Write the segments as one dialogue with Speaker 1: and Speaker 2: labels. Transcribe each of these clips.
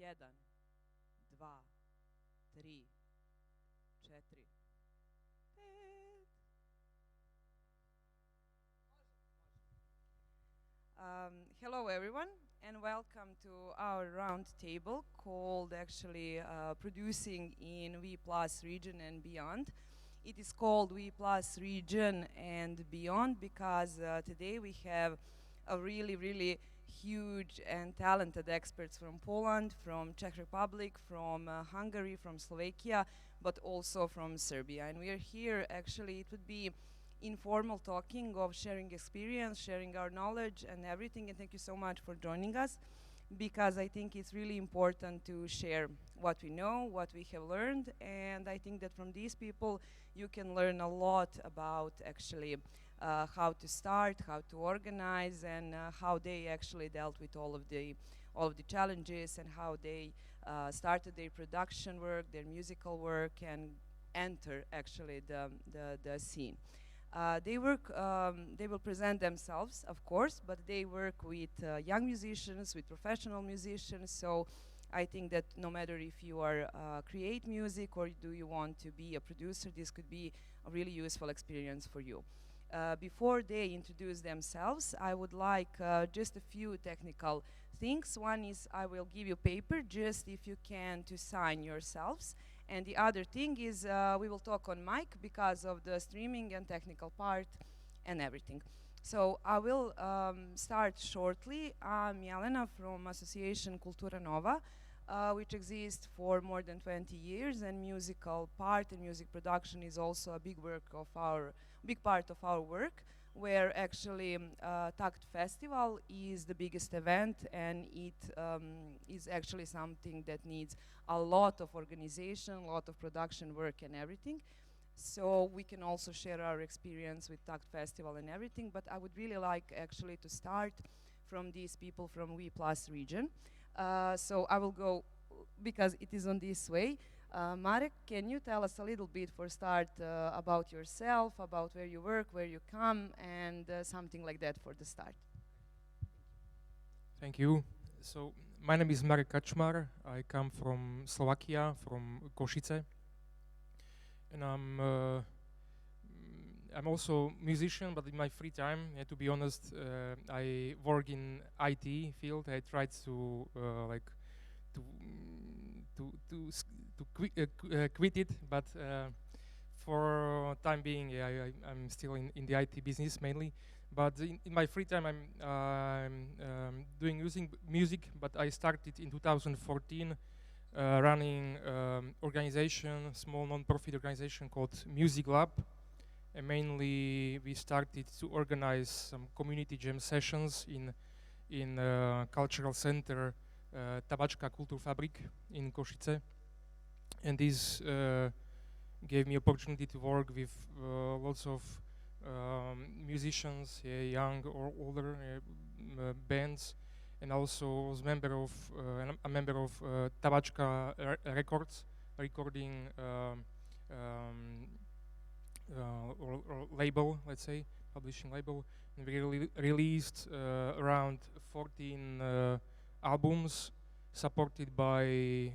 Speaker 1: Jedan, dva, tri, četiri, pet. Hello everyone and welcome to our round table called actually Producing in V Plus region and beyond. It is called V Plus region and beyond because today we have a really huge and talented experts from Poland, from Czech Republic, from Hungary, from Slovakia, but also from Serbia. And we are here actually, it would be informal talking of sharing experience, sharing our knowledge and everything. And thank you so much for joining us, because I think it's really important to share what we know, what we have learned. And I think that from these people, you can learn a lot about actually how to start, how to organize, and how they actually dealt with all of the challenges, and how they started their production work, their musical work, and enter actually the scene. They will present themselves, of course, but they work with young musicians, with professional musicians. So I think that no matter if you are create music or do you want to be a producer, this could be a really useful experience for you. Before they introduce themselves, I would like just a few technical things. One is I will give you paper, just if you can to sign yourselves. And the other thing is we will talk on mic because of the streaming and technical part and everything. So I will start shortly. I'm Jelena from Association Kultura Nova, which exists for more than 20 years, and musical part and music production is also a big part of our work, where actually TAKT Festival is the biggest event, and it is actually something that needs a lot of organization, a lot of production work and everything. So we can also share our experience with TAKT Festival and everything, but I would really like actually to start from these people from V Plus region. So I will go, because it is on this way. Marek, can you tell us a little bit for start about yourself, about where you work, where you come, and something like that for the start?
Speaker 2: Thank you. So my name is Marek Kaczmar. I come from Slovakia, from Košice, and I'm also musician. But in my free time, to be honest, I work in IT field. I tried to like to quit it, but for time being, I'm still in the IT business mainly. But in my free time, I'm doing music. But I started in 2014 running organization, small non-profit organization called Music Lab. And mainly, we started to organize some community jam sessions in cultural center Tabačka Kulturfabrik in Košice, and this gave me opportunity to work with lots of musicians, young or older bands, and also was a member of Tabačka Records, recording or label, let's say, publishing label. And we released around 14 albums, supported by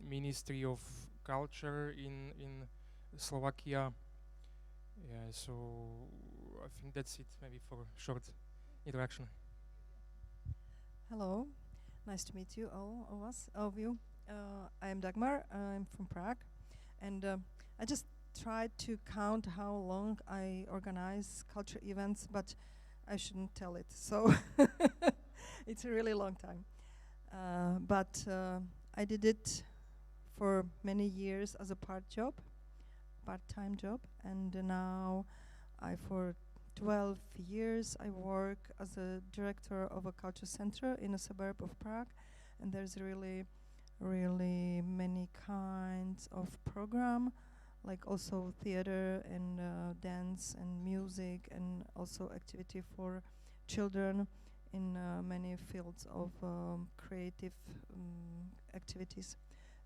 Speaker 2: Ministry of Culture in Slovakia. Yeah, so I think that's it, maybe for a short introduction.
Speaker 3: Hello, nice to meet you, all of you. I am Dagmar, I'm from Prague, and I just tried to count how long I organize culture events, but I shouldn't tell it, so it's a really long time. But I did it for many years as a part-time job, and now for 12 years I work as a director of a culture center in a suburb of Prague, and there's really many kinds of program, like also theater and dance and music, and also activity for children in many fields of creative activities.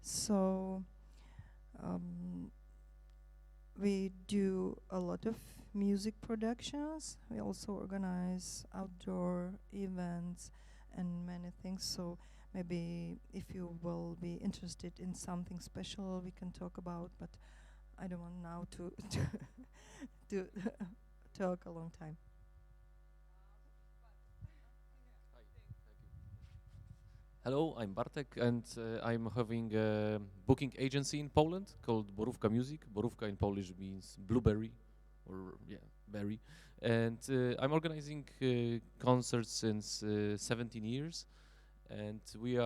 Speaker 3: So we do a lot of music productions. We also organize outdoor events and many things. So maybe if you will be interested in something special, we can talk about. But I don't want now to to talk a long time.
Speaker 4: Hello, I'm Bartek, and I'm having a booking agency in Poland called Borówka Music. Borówka in Polish means blueberry, or yeah, berry. And I'm organizing concerts since 17 years, and we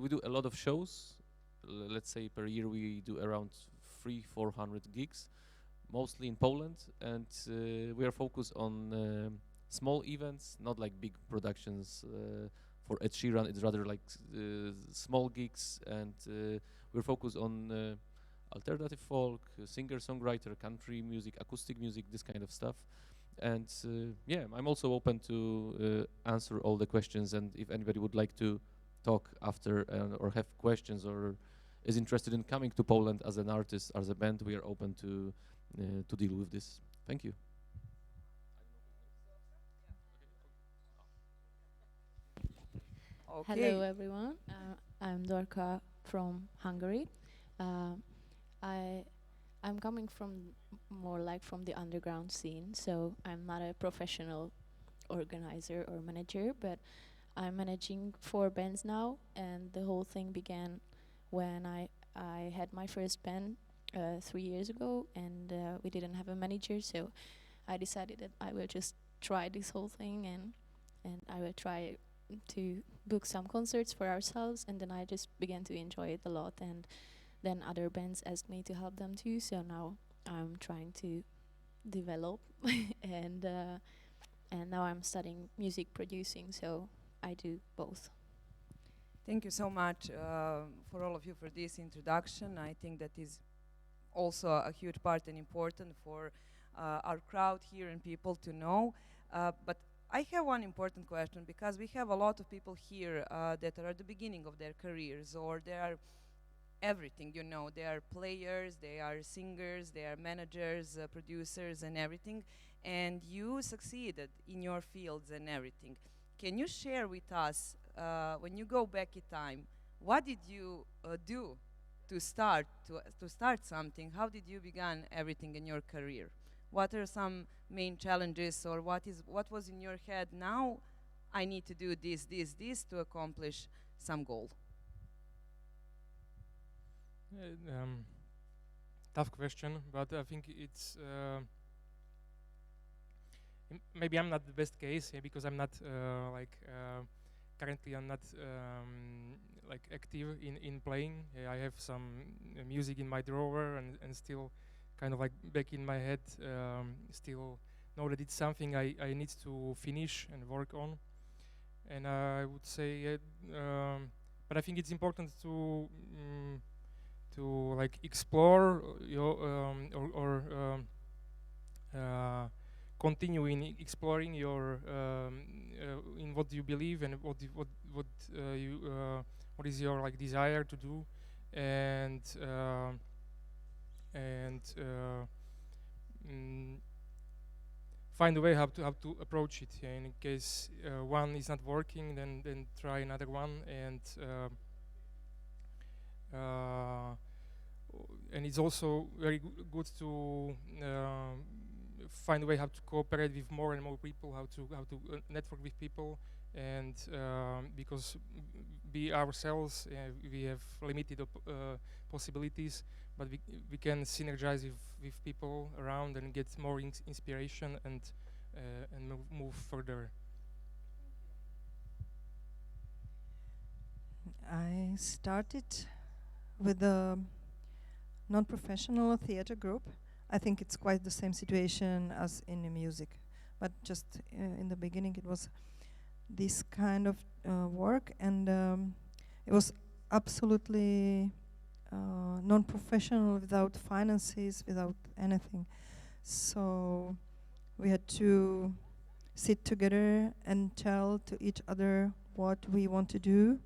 Speaker 4: do a lot of shows. Let's say per year we do around 400 gigs, mostly in Poland, and we are focused on small events, not like big productions. For Ed Sheeran, it's rather like small gigs, and we're focused on alternative folk, singer-songwriter, country music, acoustic music, this kind of stuff. And yeah, I'm also open to answer all the questions, and if anybody would like to talk after or have questions or is interested in coming to Poland as an artist, as a band, we are open to deal with this. Thank you.
Speaker 5: Hello
Speaker 1: Okay.
Speaker 5: everyone, I'm Dorka from Hungary. Uh, I I'm coming from more like from the underground scene, so I'm not a professional organizer or manager, but I'm managing 4 bands now, and the whole thing began when I had my first band 3 years ago, and we didn't have a manager, so I decided that I will just try this whole thing, and I will try to book some concerts for ourselves, and then I just began to enjoy it a lot, and then other bands asked me to help them too, so now I'm trying to develop and now I'm studying music producing, so I do both.
Speaker 1: Thank you so much for all of you for this introduction. I think that is also a huge part and important for our crowd here and people to know. But I have one important question, because we have a lot of people here that are at the beginning of their careers, or they are everything, you know. They are players, they are singers, they are managers, producers, and everything. And you succeeded in your fields and everything. Can you share with us, when you go back in time, what did you do to start something? How did you begin everything in your career? What are some main challenges, or what was in your head? Now I need to do this to accomplish some goal.
Speaker 2: Tough question, but I think it's maybe I'm not the best case, yeah, because I'm not currently I'm not like active in playing. I have some music in my drawer, and still kind of like back in my head, still know that it's something I need to finish and work on. And I would say, but I think it's important to like explore your continue in exploring your in what you believe, and what is your like desire to do, and and mm, find a way how to approach it. Yeah, in case one is not working, then try another one, uh, and it's also very good to find a way how to cooperate with more and more people, how to network with people, and because we ourselves, we have limited possibilities, but we can synergize with people around and get more inspiration, and move further.
Speaker 3: I started with a non-professional theater group. I think it's quite the same situation as in the music, but just in the beginning it was this kind of work, and it was absolutely non-professional, without finances, without anything. So we had to sit together and tell to each other what we want to do,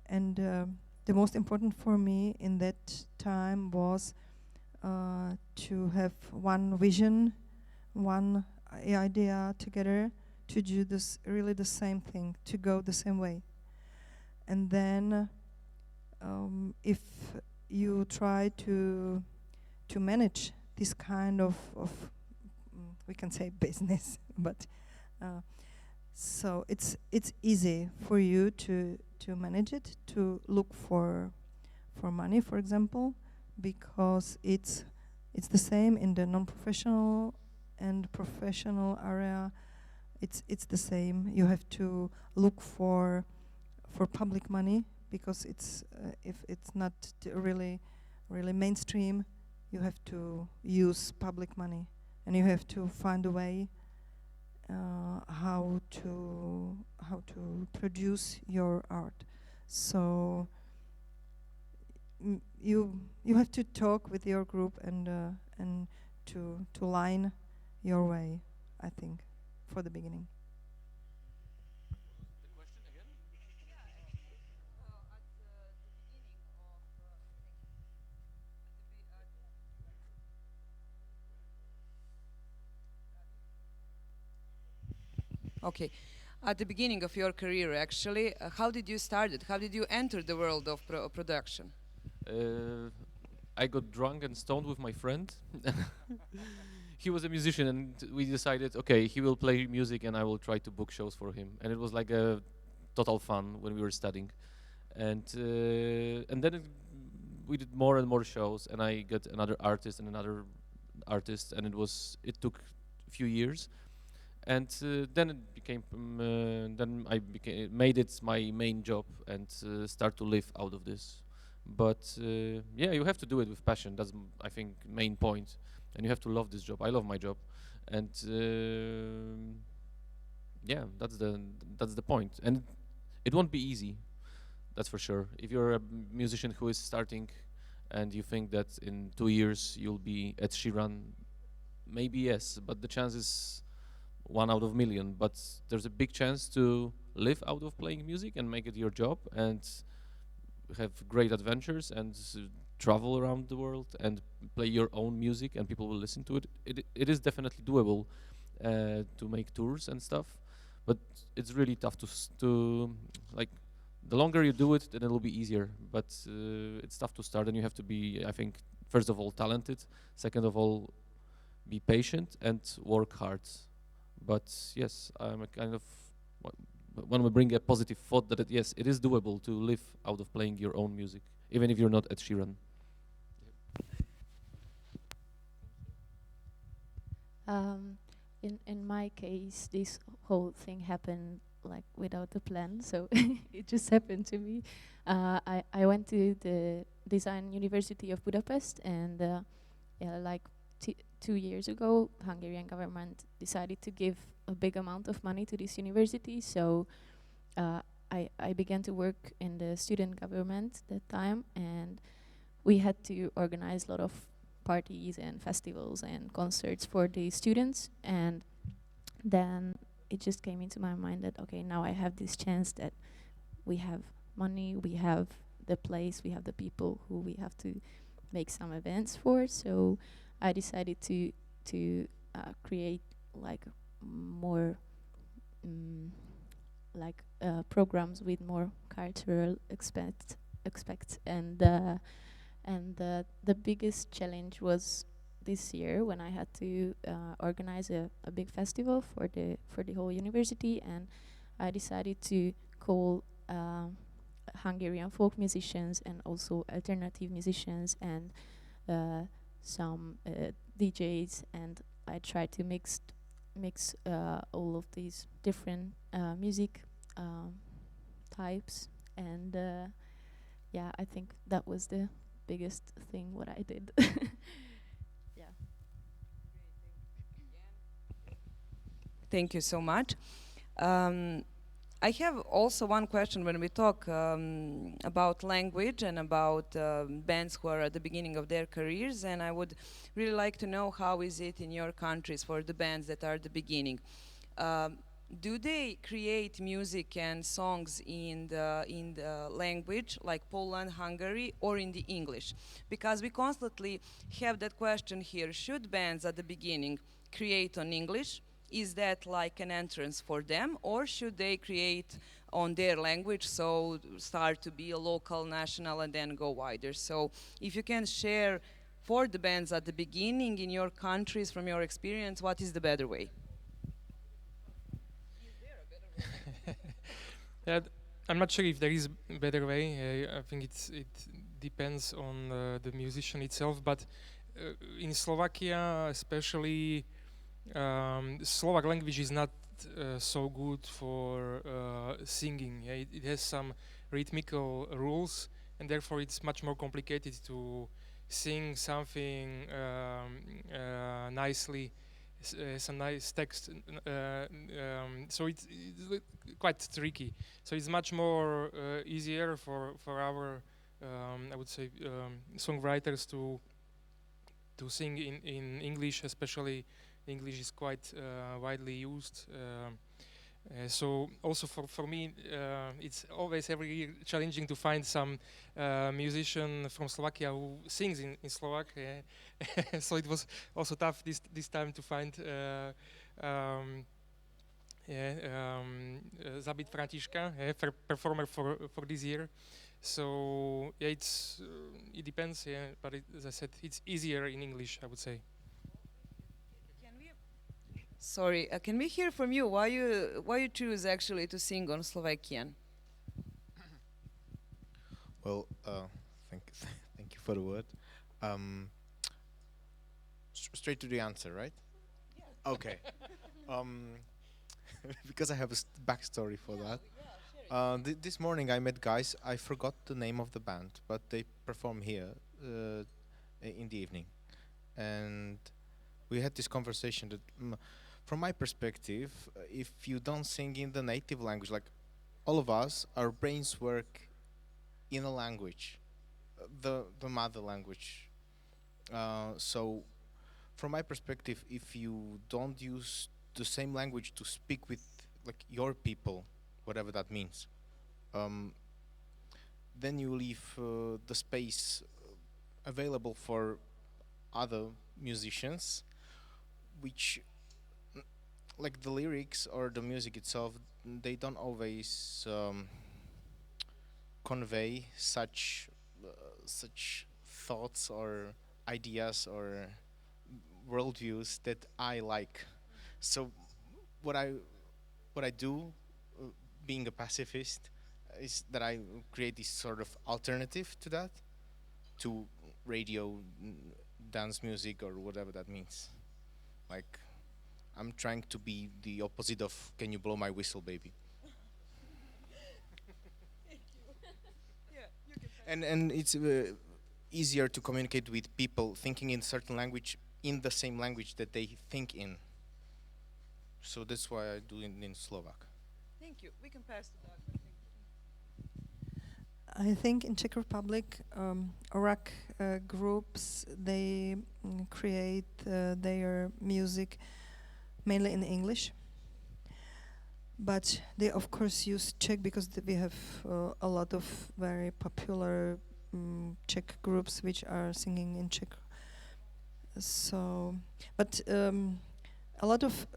Speaker 3: and the most important for me in that time was to have one vision, one idea together, to do this really the same thing, to go the same way. and then if you try to manage this kind of we can say business, but so it's easy for you to manage it, to look for money, for example, because it's the same in the non-professional and professional area. It's the same. You have to look for public money, because it's if it's not really mainstream, you have to use public money, and you have to find a way how to produce your art. So you have to talk with your group and to line your way, I think, for the beginning.
Speaker 1: Okay. At the beginning of your career, actually, how did you start it? How did you enter the world of production?
Speaker 4: I got drunk and stoned with my friend. He was a musician, and we decided, okay, he will play music and I will try to book shows for him. And it was like a total fun when we were studying. And then we did more and more shows, and I got another artist and another artist, and it took a few years. And then it became, then I made it my main job and start to live out of this. But yeah, you have to do it with passion. That's I think main point, and you have to love this job. I love my job, and yeah, that's the point. And it won't be easy, that's for sure. If you're a musician who is starting, and you think that in 2 years you'll be at Sheeran, maybe yes, but the chance is 1 out of million. But there's a big chance to live out of playing music and make it your job and have great adventures and travel around the world and play your own music and people will listen to it. It is definitely doable to make tours and stuff, but it's really tough to like. The longer you do it, then it'll be easier. But it's tough to start, and you have to be, I think, first of all, talented. Second of all, be patient and work hard. But yes, I'm a kind of when we bring a positive thought that yes, it is doable to live out of playing your own music, even if you're not Ed Sheeran.
Speaker 5: In my case, this whole thing happened like without a plan, so it just happened to me. I went to the Design University of Budapest, and yeah, like 2 years ago, Hungarian government decided to give a big amount of money to this university. So I began to work in the student government that time, and we had to organize a lot of parties and festivals and concerts for the students. And then it just came into my mind that, okay, now I have this chance that we have money, we have the place, we have the people who we have to make some events for. So I decided to create like more programs with more cultural aspects. And the biggest challenge was this year when I had to organize a big festival for the whole university, and I decided to call Hungarian folk musicians and also alternative musicians and some DJs, and I tried to mix all of these different music types, and yeah, I think that was the biggest thing what I did. Yeah.
Speaker 1: Thank you so much. I have also one question when we talk about language and about bands who are at the beginning of their careers, and I would really like to know how is it in your countries for the bands that are at the beginning. Do they create music and songs in the language like Poland, Hungary, or in the English? Because we constantly have that question here: should bands at the beginning create on English? Is that like an entrance for them, or should they create on their language, so start to be a local, national, and then go wider. So if you can share for the bands at the beginning in your countries from your experience, what is the better way?
Speaker 2: Yeah, I'm not sure if there is a better way. I think it depends on the musician itself. But in Slovakia, especially, Slovak language is not so good for singing. Yeah, it has some rhythmical rules, and therefore it's much more complicated to sing something nicely, some nice text. So it's quite tricky. So it's much more easier for our, I would say, songwriters to sing in English, especially English is quite widely used. So also for me, it's always every year challenging to find some musician from Slovakia who sings in Slovak. So it was also tough this time to find Zabit Františka, performer for this year. So yeah, it depends. Yeah, but as I said, it's easier in English, I would say.
Speaker 1: Sorry, can we hear from you why you choose actually to sing on Slovakian?
Speaker 6: Well, thank you for the word. Straight to the answer, right? Okay. Because I have a backstory for that. This morning I met guys. I forgot the name of the band, but they perform here in the evening, and we had this conversation that, from my perspective, if you don't sing in the native language, like all of us, our brains work in a language, the mother language. So, from my perspective, if you don't use the same language to speak with like your people, whatever that means, um, then you leave the space available for other musicians, which, like the lyrics or the music itself, they don't always convey such thoughts or ideas or worldviews that I like. So what I what I do, being a pacifist, is that I create this sort of alternative to that, to radio, dance music, or whatever that means. Like, I'm trying to be the opposite of "Can you blow my whistle, baby?" And it's easier to communicate with people thinking in certain language, in the same language that they think in. So that's why I do it in Slovak.
Speaker 1: Thank you. We can pass to Doug.
Speaker 3: I think in Czech Republic, rock groups, they create their music mainly in English. But they of course use Czech because we have a lot of very popular Czech groups which are singing in Czech. So, but a lot of,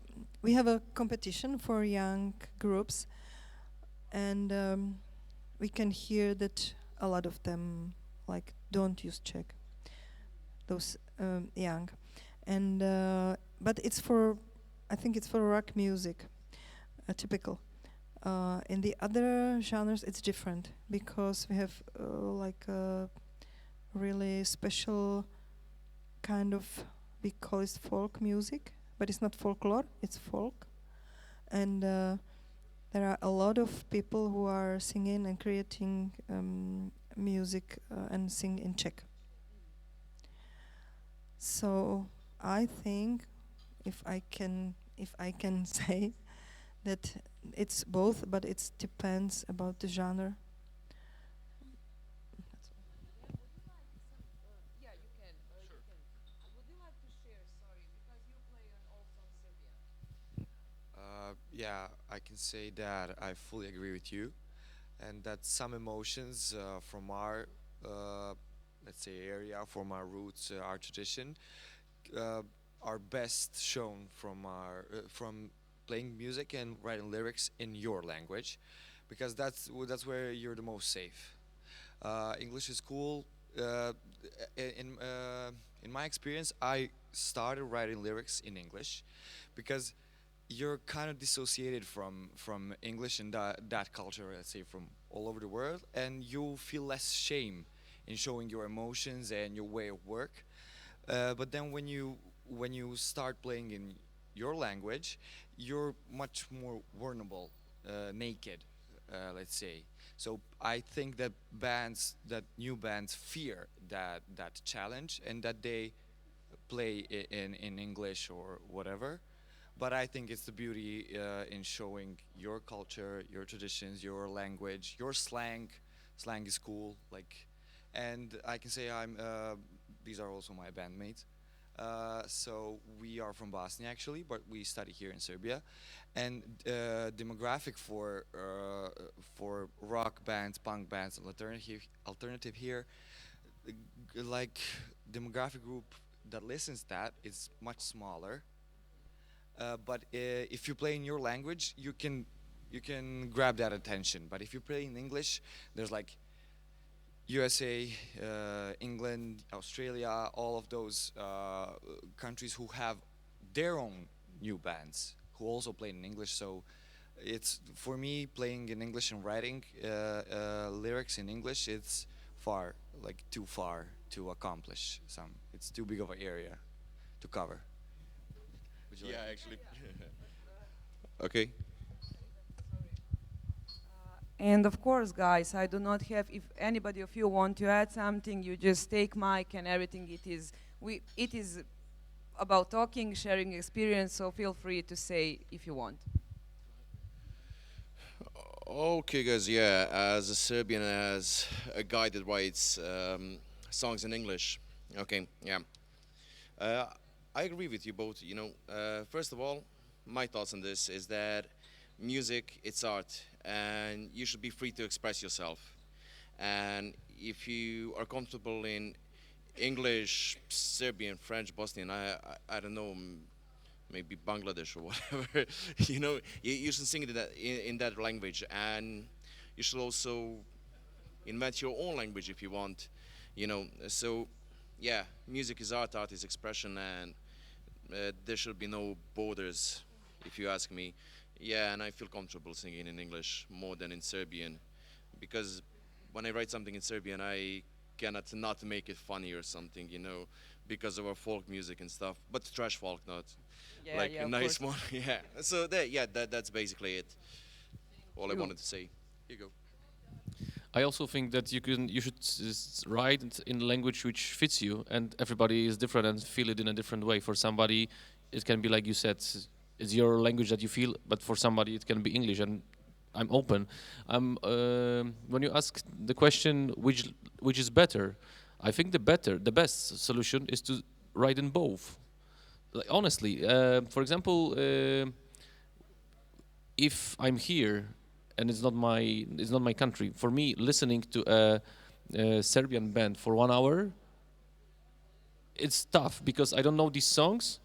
Speaker 3: we have a competition for young groups, and we can hear that a lot of them like don't use Czech. Those young, and but it's for, I think it's for rock music, typical. In the other genres, it's different because we have like a really special kind of, we call it folk music, but it's not folklore, it's folk. And there are a lot of people who are singing and creating music and sing in Czech. So I think if I can say that it's both, but it depends about the genre.
Speaker 1: Yeah, you can. You can. Would you like to share? Sorry, because you play also on Serbian.
Speaker 7: Yeah, I can say that I fully agree with you, and that some emotions from our, let's say, area, from our roots, our tradition, uh, are best shown from our from playing music and writing lyrics in your language, because that's where you're the most safe. English is cool. Uh, in my experience, I started writing lyrics in English because you're kind of dissociated from English and that culture, let's say, from all over the world, and you feel less shame in showing your emotions and your way of work. But then when you start playing in your language, you're much more vulnerable, naked, let's say. So I think that new bands fear that challenge and that they play in English or whatever. But I think it's the beauty in showing your culture, your traditions, your language, your slang. Slang is cool, like, and I can say I'm. These are also my bandmates. So we are from Bosnia actually, but we study here in Serbia, and demographic for rock bands, punk bands, and alternative here, like demographic group that listens that is much smaller. But if you play in your language, you can grab that attention. But if you play in English, there's like USA, England, Australia, all of those countries who have their own new bands who also play in English. So it's for me playing in English and writing lyrics in English. It's far, like too far to accomplish. It's too big of an area to cover. Would you
Speaker 8: Yeah,
Speaker 7: like?
Speaker 8: actually. Okay.
Speaker 1: And of course, guys, I do not have. If anybody of you want to add something, you just take mic and everything. It is about talking, sharing experience. So feel free to say if you want.
Speaker 8: Okay, guys. Yeah, as a Serbian, as a guy that writes songs in English. Okay. Yeah. Uh, I agree with you both. First of all, my thoughts on this is that music, it's art, and you should be free to express yourself. And if you are comfortable in English, Serbian, French, Bosnian, I don't know, maybe Bangladesh or whatever, you should sing it in that language, and you should also invent your own language if you want, So, yeah, music is art, art is expression, and there should be no borders, if you ask me. Yeah, and I feel comfortable singing in English more than in Serbian, because when I write something in Serbian, I cannot not make it funny or something, because of our folk music and stuff. But trash folk, not
Speaker 1: Yeah,
Speaker 8: like
Speaker 1: yeah,
Speaker 8: a
Speaker 1: of
Speaker 8: nice
Speaker 1: course.
Speaker 8: one. Yeah. So that's basically it. All I
Speaker 1: You.
Speaker 8: wanted to say.
Speaker 7: Here you go.
Speaker 4: I also think that you should write it in language which fits you, and everybody is different and feel it in a different way. For somebody, it can be like you said, it's your language that you feel, but for somebody it can be English, and I'm open. When you ask the question which is better, I think the best solution is to write in both. Like, honestly, for example, if I'm here and it's not my country, for me listening to a Serbian band for 1 hour, it's tough because I don't know these songs.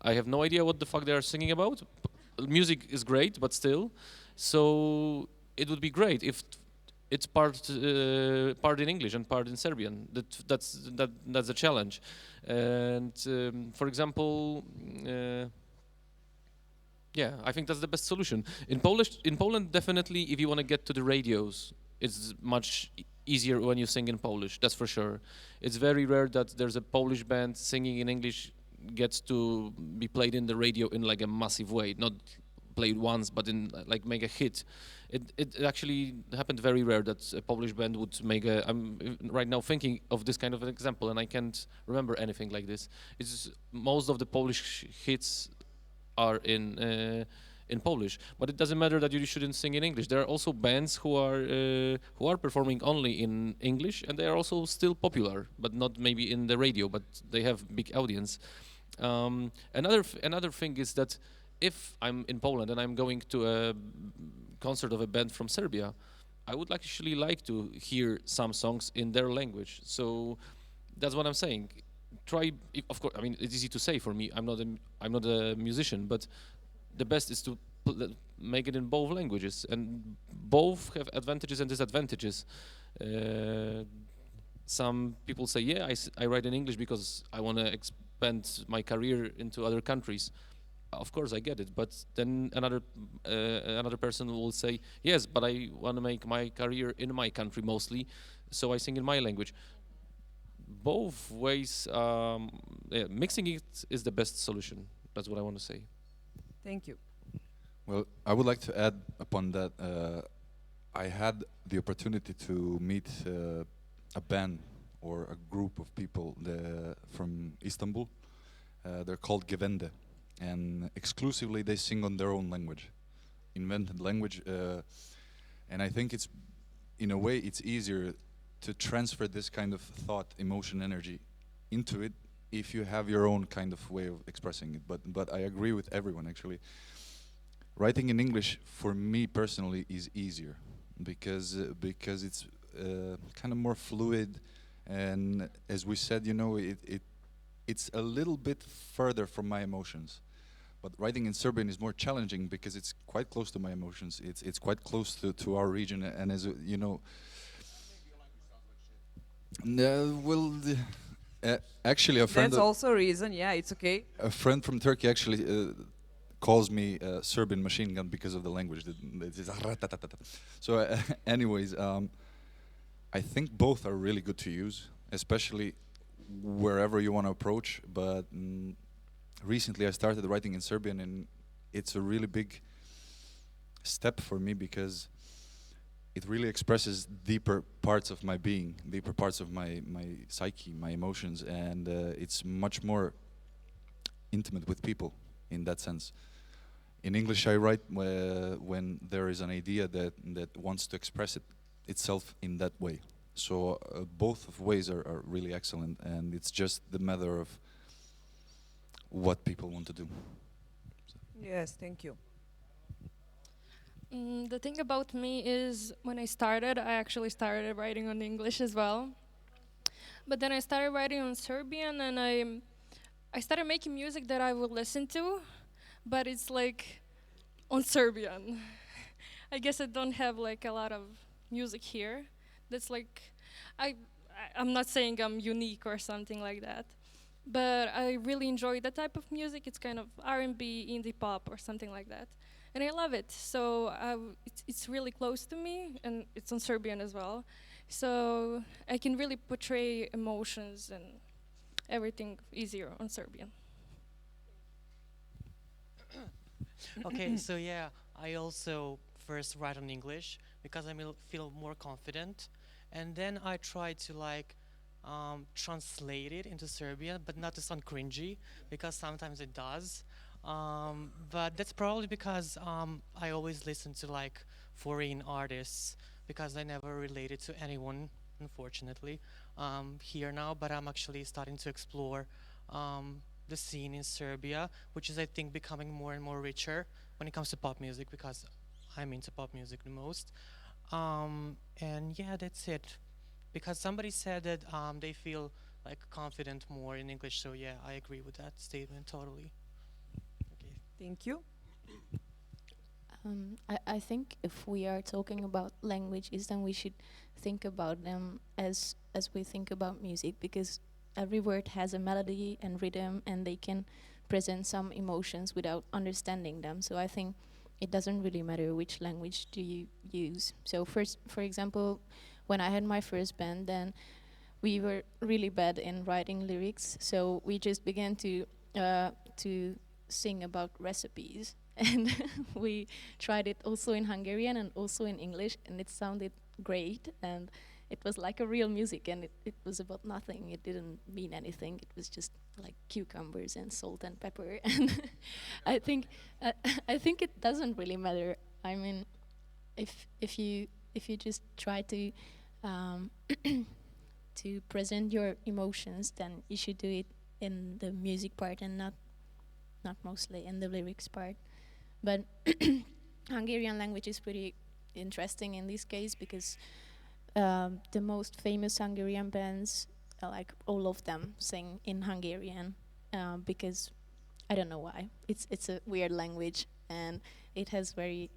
Speaker 4: I have no idea what the fuck they are singing about. Music is great, but still. So it would be great if it's part in English and part in Serbian. That's a challenge. And for example, yeah, I think that's the best solution. In Poland, definitely, if you want to get to the radios, it's much easier when you sing in Polish. That's for sure. It's very rare that there's a Polish band singing in English gets to be played in the radio in like a massive way, not played once, but in like make a hit. It actually happened very rare that a Polish band would make a. I'm right now thinking of this kind of an example, and I can't remember anything like this. It's most of the Polish hits are in Polish, but it doesn't matter that you shouldn't sing in English. There are also bands who are performing only in English, and they are also still popular, but not maybe in the radio, but they have big audience. Another thing is that if I'm in Poland and I'm going to a concert of a band from Serbia, I would actually like to hear some songs in their language. So that's what I'm saying. Try, of course. I mean, it's easy to say for me. I'm not a musician, but the best is to make it in both languages, and both have advantages and disadvantages. Some people say, yeah, I write in English because I want to expand my career into other countries. Of course, I get it, but then another person will say, yes, but I want to make my career in my country mostly, so I sing in my language. Both ways, mixing it is the best solution. That's what I want to say.
Speaker 1: Thank you.
Speaker 9: Well, I would like to add upon that. I had the opportunity to meet a band or a group of people from Istanbul. They're called Gevende, and exclusively they sing on their own language, invented language. And I think it's, in a way, it's easier to transfer this kind of thought, emotion, energy into it if you have your own kind of way of expressing it. But I agree with everyone, actually. Writing in English, for me personally, is easier because it's kind of more fluid, and as we said, you know, it's a little bit further from my emotions. But writing in Serbian is more challenging because it's quite close to my emotions. It's quite close to our region, and as you know. No, well, actually, a friend.
Speaker 1: That's also a reason. Yeah, it's okay.
Speaker 9: A friend from Turkey actually calls me Serbian machine gun because of the language. So, anyways, I think both are really good to use, especially wherever you want to approach. But recently, I started writing in Serbian, and it's a really big step for me because it really expresses deeper parts of my being, deeper parts of my psyche, my emotions, and it's much more intimate with people in that sense. In English, I write when there is an idea that wants to express itself in that way. So both of ways are really excellent, and it's just the matter of what people want to do.
Speaker 1: Yes, thank you.
Speaker 10: The thing about me is when I actually started writing on English as well. But then I started writing on Serbian, and I started making music that I would listen to, but it's like on Serbian. I guess I don't have like a lot of music here. That's like, I'm not saying I'm unique or something like that, but I really enjoy that type of music. It's kind of R&B, indie pop or something like that. And I love it. So it's really close to me, and it's on Serbian as well. So I can really portray emotions and everything easier on Serbian.
Speaker 11: Okay, so yeah, I also first write on English because I feel more confident, and then I try to like translate it into Serbian, but not to sound cringy, because sometimes it does. But that's probably because I always listen to like foreign artists, because I never related to anyone, unfortunately, here now. But I'm actually starting to explore the scene in Serbia, which is, I think, becoming more and more richer when it comes to pop music, because I'm into pop music the most. And yeah, that's it. Because somebody said that they feel like confident more in English, so yeah, I agree with that statement totally. Okay.
Speaker 1: Thank you.
Speaker 5: I think if we are talking about languages, then we should think about them as we think about music, because every word has a melody and rhythm, and they can present some emotions without understanding them. So I think it doesn't really matter which language do you use. So first, for example, when I had my first band, then we were really bad in writing lyrics, so we just began to sing about recipes. And we tried it also in Hungarian and also in English, and it sounded great, and it was like a real music, and it was about nothing. It didn't mean anything. It was just like cucumbers and salt and pepper. And I think it doesn't really matter. I mean, if you just try to to present your emotions, then you should do it in the music part and not mostly in the lyrics part. But Hungarian language is pretty interesting in this case, because the most famous Hungarian bands, like all of them, sing in Hungarian, because I don't know why. It's a weird language, and it has very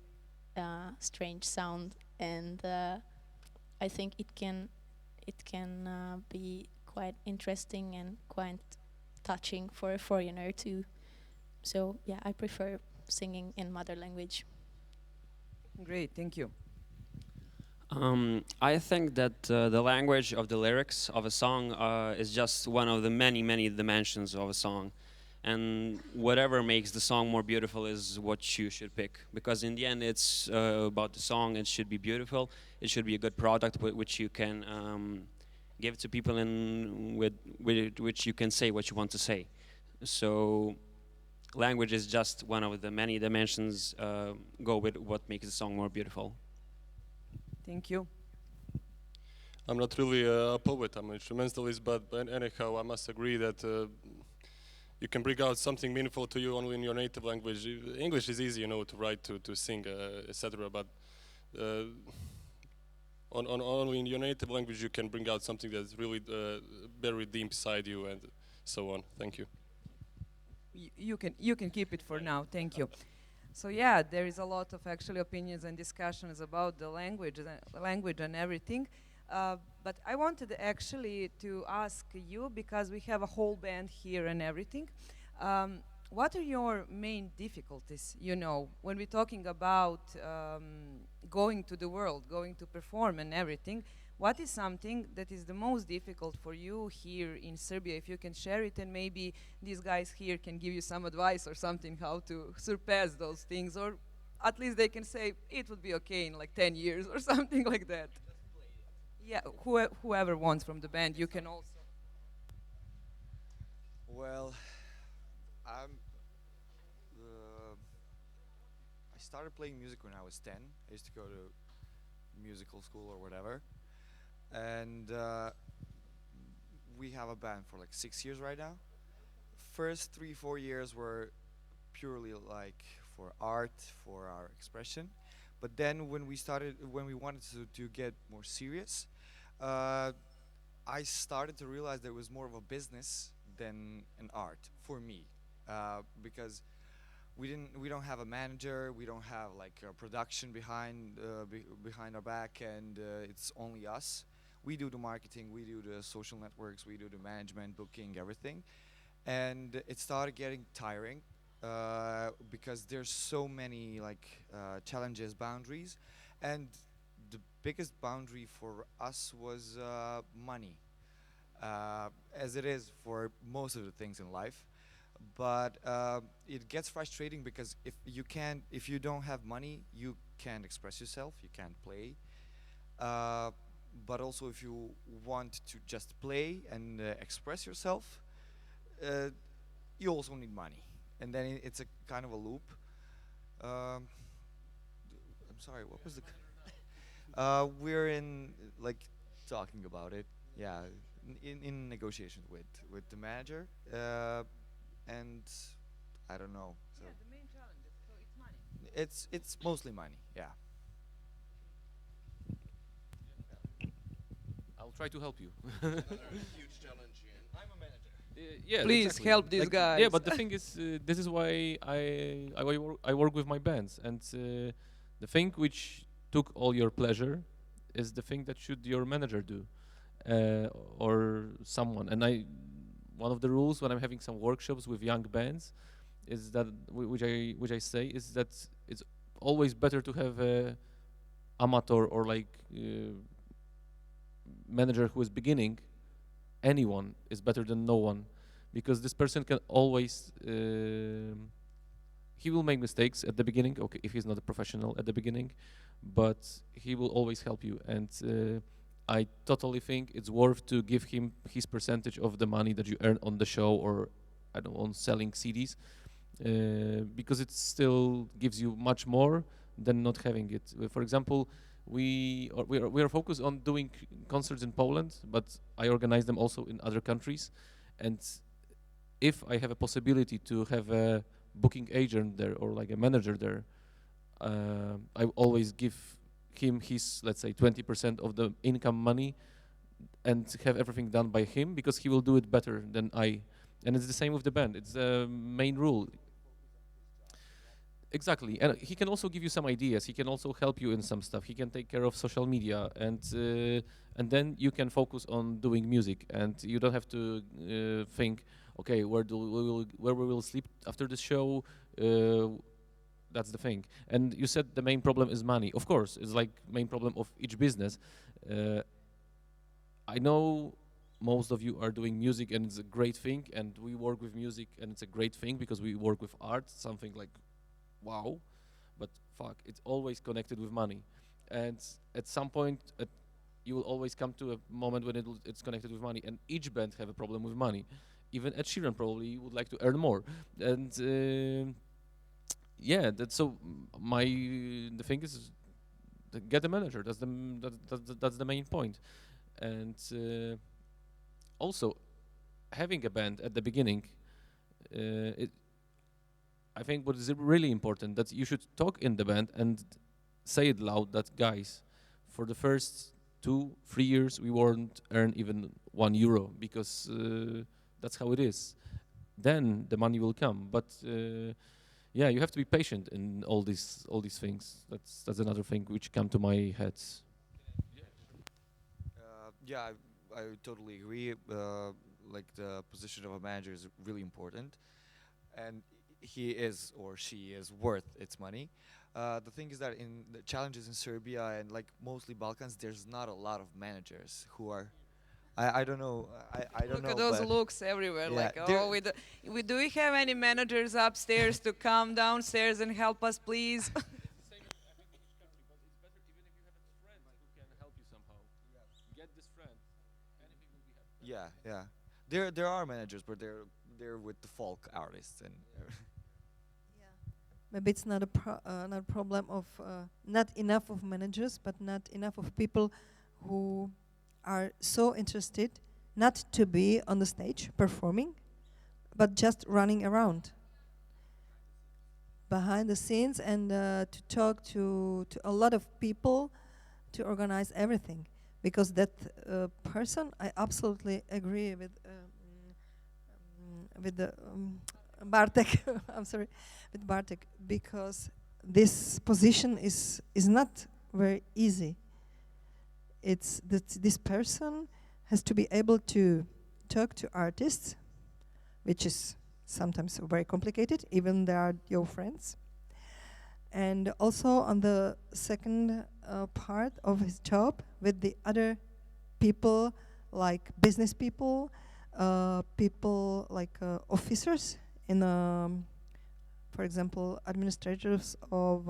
Speaker 5: strange sound, and I think it can be quite interesting and quite touching for a foreigner too. So yeah, I prefer singing in mother language.
Speaker 1: Great, thank you.
Speaker 12: I think that the language of the lyrics of a song is just one of the many, many dimensions of a song. And whatever makes the song more beautiful is what you should pick. Because in the end, it's about the song. It should be beautiful. It should be a good product which you can give to people and with which you can say what you want to say. So language is just one of the many dimensions. Go with what makes the song more beautiful.
Speaker 1: Thank you.
Speaker 13: I'm not really a poet, I'm an instrumentalist, but anyhow, I must agree that you can bring out something meaningful to you only in your native language. English is easy, to write, to sing, etc. But only in your native language you can bring out something that's really buried deep inside you, and so on. Thank you.
Speaker 1: You can keep it for now. Thank you. So yeah, there is a lot of actually opinions and discussions about the language and everything. But I wanted actually to ask you, because we have a whole band here and everything. What are your main difficulties? When we're talking about going to the world, going to perform and everything. What is something that is the most difficult for you here in Serbia? If you can share it, and maybe these guys here can give you some advice or something how to surpass those things, or at least they can say it would be okay in like 10 years or something like that. Yeah, whoever wants from the band, you can also.
Speaker 7: Well, I'm. Uh, I started playing music when I was 10. I used to go to musical school or whatever, and we have a band for like 6 years right now. First 3-4 years were purely like for art, for our expression, but then when we wanted to get more serious, I started to realize there was more of a business than an art for me, because we don't have a manager, we don't have like a production behind our back, and it's only us. We do the marketing, we do the social networks, we do the management, booking, everything, and it started getting tiring because there's so many like challenges, boundaries, and the biggest boundary for us was money, as it is for most of the things in life. But it gets frustrating because if you don't have money, you can't express yourself, you can't play. But also, if you want to just play and express yourself, you also need money, and then it's a kind of a loop. I'm sorry, what was the? We're in like talking about it. Yeah, in negotiations with the manager, and I don't know. So
Speaker 1: Yeah, the main challenge. So it's money.
Speaker 7: it's mostly money. Yeah.
Speaker 4: I'll try to help you.
Speaker 8: Huge challenge here.
Speaker 4: I'm a manager. Yeah,
Speaker 1: Please
Speaker 4: exactly.
Speaker 1: help these guys.
Speaker 4: Yeah, but the thing is, this is why I work with my bands, and the thing which took all your pleasure is the thing that should your manager do, or someone. And one of the rules when I'm having some workshops with young bands is that which I say is that it's always better to have a amateur or like manager who is beginning. Anyone is better than no one, because this person can always he will make mistakes at the beginning, okay, if he's not a professional at the beginning, but he will always help you. And I totally think it's worth to give him his percentage of the money that you earn on the show, or I don't know, on selling CDs, because it still gives you much more than not having it. For example, we are focused on doing concerts in Poland, but I organize them also in other countries. And if I have a possibility to have a booking agent there or like a manager there, I always give him his, let's say, 20% of the income money and have everything done by him, because he will do it better than I. And it's the same with the band. It's the main rule. Exactly, and he can also give you some ideas. He can also help you in some stuff. He can take care of social media, and then you can focus on doing music, and you don't have to think, okay, where we will sleep after this show. That's the thing. And you said the main problem is money. Of course, it's like main problem of each business. I know most of you are doing music, and it's a great thing, and we work with music, and it's a great thing because we work with art, something like wow, but fuck, it's always connected with money, and at some point you will always come to a moment when it's connected with money, and each band have a problem with money. Even Ed Sheeran probably would like to earn more, and yeah, that's so. The thing is, get a manager. That's the main point, and also having a band at the beginning. I think what is really important that you should talk in the band and say it loud that guys, for the first 2-3 years we won't earn even €1 because that's how it is. Then the money will come, but yeah, you have to be patient in all these things. That's another thing which come to my head.
Speaker 7: Yeah, I totally agree. Like the position of a manager is really important, and he is or she is worth its money. The thing is that in the challenges in Serbia and like mostly Balkans, there's not a lot of managers who are. I don't know. I don't
Speaker 1: Look
Speaker 7: know.
Speaker 1: at those
Speaker 7: but
Speaker 1: looks everywhere.
Speaker 7: yeah,
Speaker 1: Like,
Speaker 7: there-
Speaker 1: oh, do we have any managers upstairs to come downstairs and help us, please?
Speaker 7: Yeah, yeah. There are managers, but they're with the folk artists and.
Speaker 3: Maybe it's not not a problem of not enough of managers, but not enough of people who are so interested not to be on the stage performing, but just running around behind the scenes and to talk to a lot of people to organize everything. Because that person, I absolutely agree with the Bartek. I'm sorry, with Bartek, because this position is not very easy. It's that this person has to be able to talk to artists, which is sometimes very complicated, even they are your friends. And also on the second part of his job with the other people, like business people, people like officers in, for example, administrators of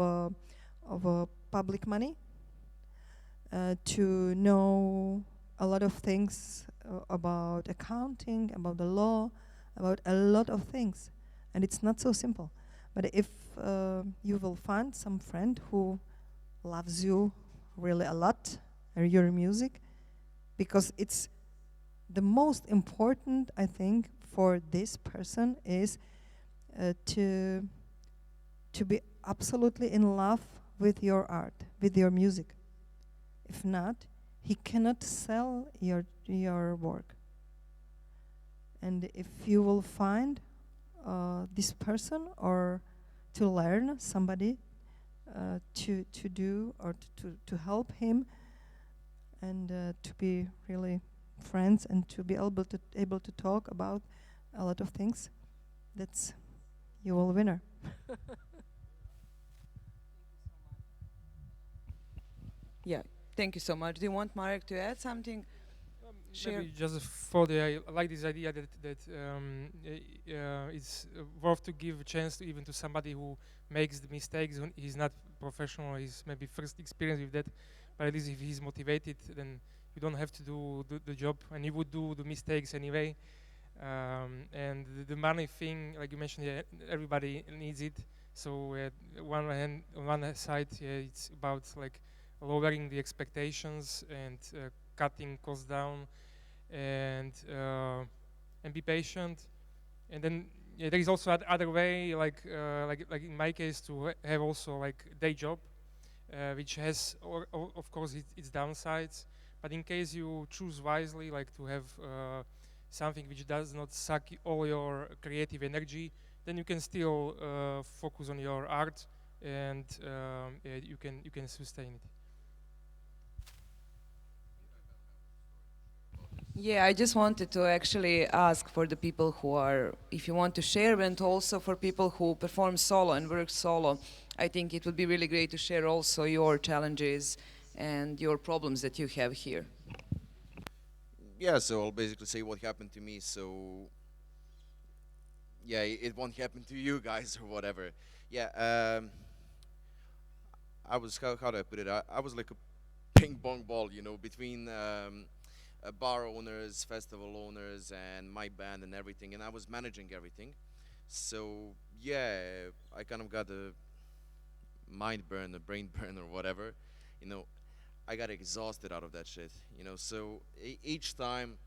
Speaker 3: public money, to know a lot of things about accounting, about the law, about a lot of things. And it's not so simple. But if you will find some friend who loves you really a lot, your music, because it's the most important, I think, for this person is to be absolutely in love with your art, with your music. If not, he cannot sell your work. And if you will find this person or to learn somebody to do or to help him and to be really friends and to be able to talk about a lot of things, that's you will winner.
Speaker 1: Yeah, thank you so much. Do you want Marek to add something? Share.
Speaker 2: Maybe just for I like this idea that it's worth to give a chance to even to somebody who makes the mistakes. He's not professional. He's maybe first experience with that, but at least if he's motivated, then you don't have to do the job, and you would do the mistakes anyway. And the money thing, like you mentioned, yeah, everybody needs it. So on one side, yeah, it's about like lowering the expectations and cutting costs down, and be patient. And then there is also other way, like in my case, to have also like day job, which has of course its downsides. But in case you choose wisely, like to have something which does not suck all your creative energy, then you can still focus on your art, and yeah, you can sustain it.
Speaker 1: Yeah, I just wanted to actually ask for the people who are, if you want to share, and also for people who perform solo and work solo. I think it would be really great to share also your challenges and your problems that you have here.
Speaker 8: Yeah, so I'll basically say what happened to me. So yeah, it won't happen to you guys or whatever. Yeah, I was how do I put it? I was like a ping pong ball, you know, between bar owners, festival owners, and my band and everything, and I was managing everything. So yeah, I kind of got a mind burn, a brain burn, or whatever. You know, I got exhausted out of that shit. You know, so each time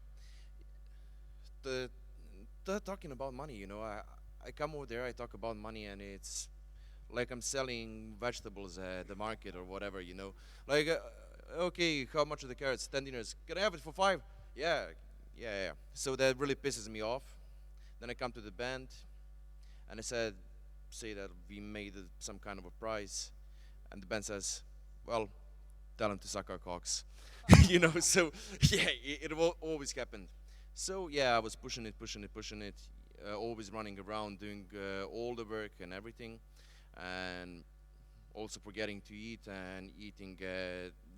Speaker 8: the talking about money, you know, I come over there, I talk about money, and it's like I'm selling vegetables at the market or whatever, you know. Like, okay, how much are the carrots? 10 dinars. Can I have it for 5? Yeah, yeah. So that really pisses me off. Then I come to the band, and I say that we made some kind of a prize, and the band says, well, tell them to suck our cocks. You know, so yeah, it will always happen. So yeah, I was pushing it, always running around doing all the work and everything, and also forgetting to eat and eating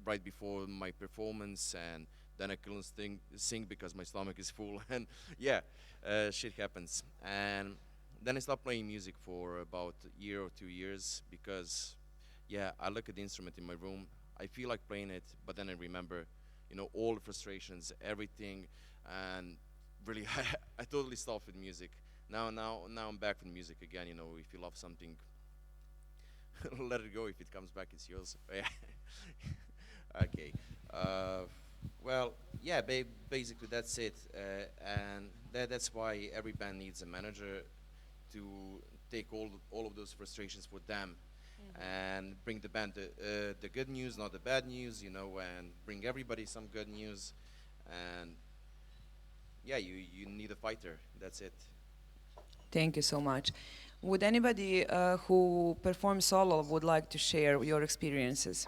Speaker 8: right before my performance, and then I couldn't sing because my stomach is full, and yeah, shit happens. And then I stopped playing music for about a year or 2 years because, yeah, I look at the instrument in my room, I feel like playing it, but then I remember, you know, all the frustrations, everything, and really, I totally stopped with music. Now I'm back with music again. You know, if you love something, let it go. If it comes back, it's yours. Okay. Uh, well, yeah. Basically, that's it. And that's why every band needs a manager to take all of those frustrations for them, and bring the band the good news, not the bad news. You know, and bring everybody some good news. And yeah, you need a fighter. That's it.
Speaker 1: Thank you so much. Would anybody who performs solo would like to share your experiences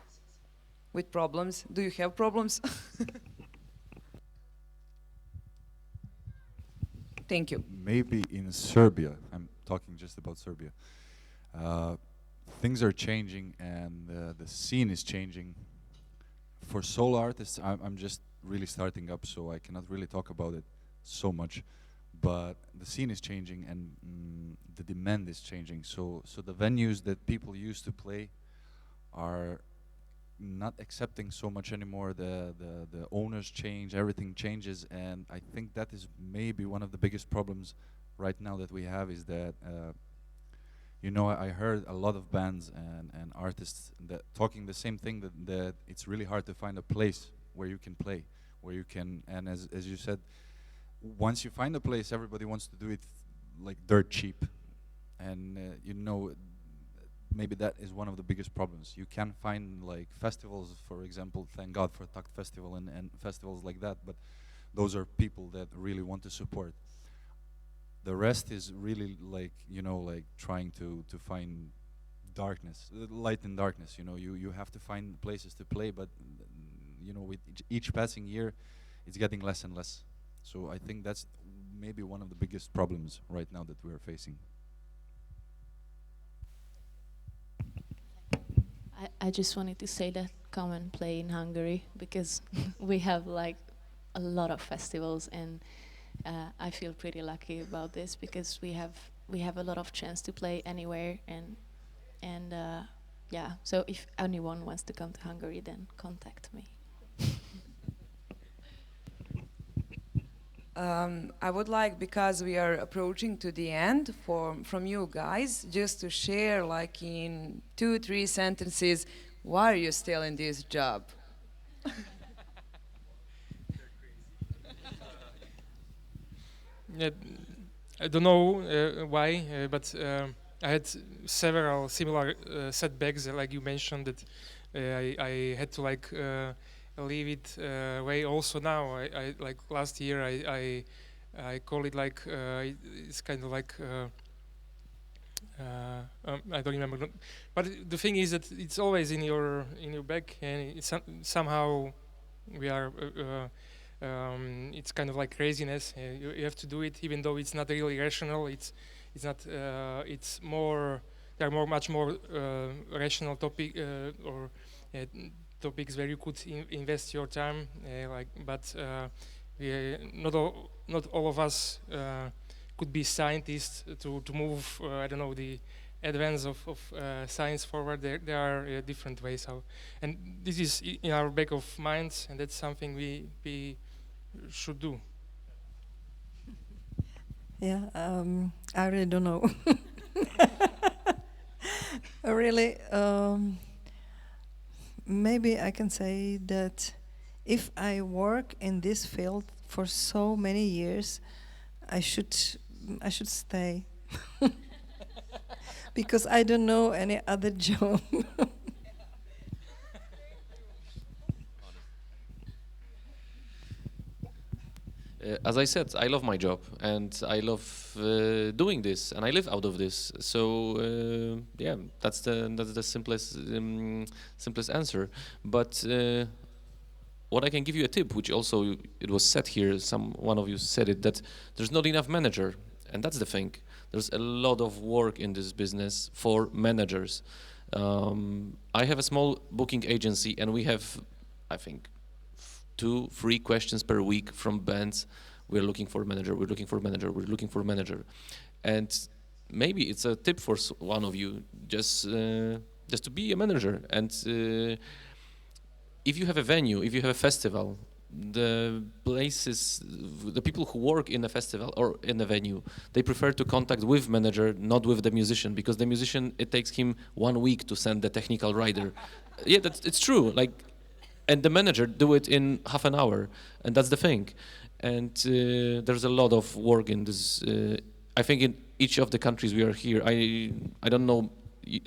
Speaker 1: with problems? Do you have problems? Thank you.
Speaker 9: Maybe in Serbia, I'm talking just about Serbia, uh, things are changing, and the scene is changing. For solo artists, I'm just really starting up, so I cannot really talk about it so much. But the scene is changing, and the demand is changing. So the venues that people used to play are not accepting so much anymore. The owners change, everything changes, and I think that is maybe one of the biggest problems right now that we have, is that you know, I heard a lot of bands and artists that talking the same thing, that it's really hard to find a place where you can play, where you can, and as you said, once you find a place, everybody wants to do it like dirt cheap, and you know, maybe that is one of the biggest problems. You can find like festivals, for example, thank God for TAKT Festival and festivals like that, but those are people that really want to support. The rest is really like, you know, like trying to find darkness, light in darkness. You know, you have to find places to play, but you know, with each passing year, it's getting less and less. So I think that's maybe one of the biggest problems right now that we are facing.
Speaker 5: I just wanted to say that come and play in Hungary, because we have like a lot of festivals, and I feel pretty lucky about this, because we have a lot of chance to play anywhere, and yeah. So if anyone wants to come to Hungary, then contact me.
Speaker 1: I would like, because we are approaching to the end, from you guys, just to share, like in 2-3 sentences, why are you still in this job?
Speaker 2: Yeah, I don't know why, but I had several similar setbacks, like you mentioned, that I had to like leave it way. Also now, I like last year, I call it like it's kind of like I don't remember, but the thing is that it's always in your back, and it's somehow we are. It's kind of like craziness. You have to do it, even though it's not really rational. It's not. It's more. There are much more rational or topics where you could invest your time. But not all of us could be scientists to move. I don't know, the advance of science forward. There are different ways how, and this is in our back of minds, and that's something we should do.
Speaker 3: Yeah, I really don't know. Really, maybe I can say that if I work in this field for so many years, I should stay because I don't know any other job.
Speaker 4: As I said, I love my job and I love doing this, and I live out of this. So yeah, that's the simplest answer. But what I can give you a tip, which also it was said here, one of you said it, that there's not enough manager, and that's the thing. There's a lot of work in this business for managers. I have a small booking agency, and we have, I think, 2-3 questions per week from bands. We're looking for a manager, we're looking for a manager, we're looking for a manager. And maybe it's a tip for one of you, just to be a manager. And if you have a venue, if you have a festival, the people who work in a festival or in a venue, they prefer to contact with manager, not with the musician, because the musician, it takes him 1 week to send the technical rider. Yeah, it's true. Like, and the manager do it in half an hour, and that's the thing. And there's a lot of work in this. I think in each of the countries we are here, I don't know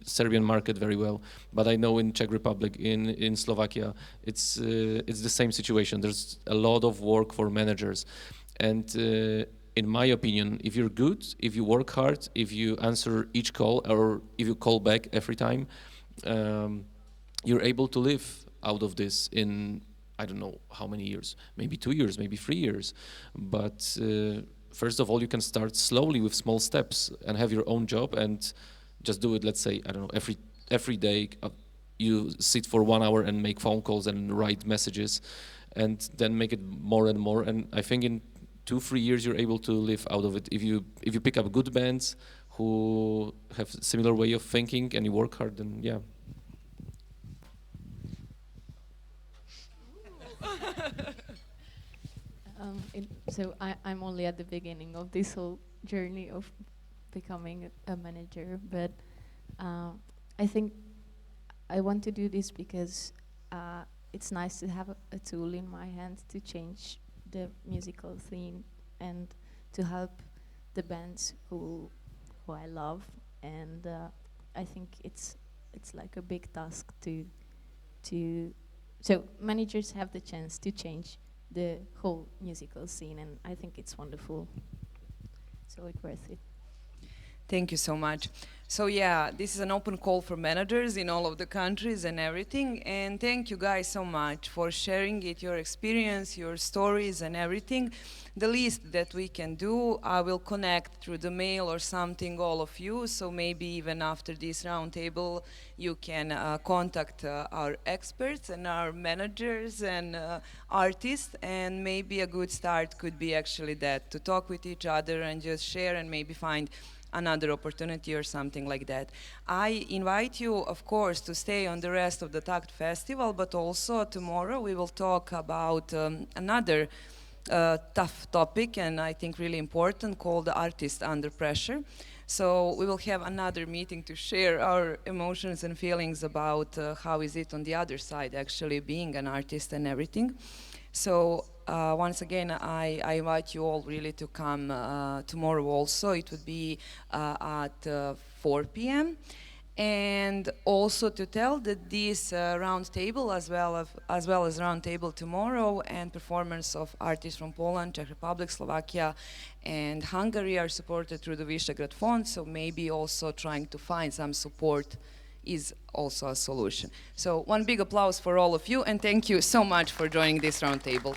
Speaker 4: Serbian market very well, but I know in Czech Republic, in Slovakia, it's the same situation. There's a lot of work for managers, and in my opinion, if you're good, if you work hard, if you answer each call, or if you call back every time, you're able to live out of this in, I don't know how many years, maybe 2 years, maybe 3 years. But first of all, you can start slowly with small steps and have your own job and just do it, let's say, I don't know, every day you sit for 1 hour and make phone calls and write messages, and then make it more and more. And I think in 2-3 years, you're able to live out of it. If you pick up good bands who have similar way of thinking and you work hard, then yeah.
Speaker 5: So I'm only at the beginning of this whole journey of becoming a manager, but I think I want to do this because it's nice to have a tool in my hands to change the musical scene and to help the bands who I love, and I think it's like a big task to so managers have the chance to change the whole musical scene, and I think it's wonderful. So it's worth it.
Speaker 1: Thank you so much. So yeah, this is an open call for managers in all of the countries and everything. And thank you guys so much for sharing it, your experience, your stories and everything. The least that we can do, I will connect through the mail or something, all of you. So maybe even after this roundtable, you can contact our experts and our managers and artists. And maybe a good start could be actually that, to talk with each other and just share and maybe find another opportunity or something like that. I invite you, of course, to stay on the rest of the TAKT Festival, but also tomorrow we will talk about another tough topic, and I think really important, called the artist under pressure. So we will have another meeting to share our emotions and feelings about how is it on the other side, actually being an artist and everything. So once again, I invite you all really to come tomorrow also. It would be at 4 p.m. And also to tell that this round table, as well as round table tomorrow, and performance of artists from Poland, Czech Republic, Slovakia, and Hungary are supported through the Visegrad Fund. So maybe also trying to find some support is also a solution. So one big applause for all of you, and thank you so much for joining this round table.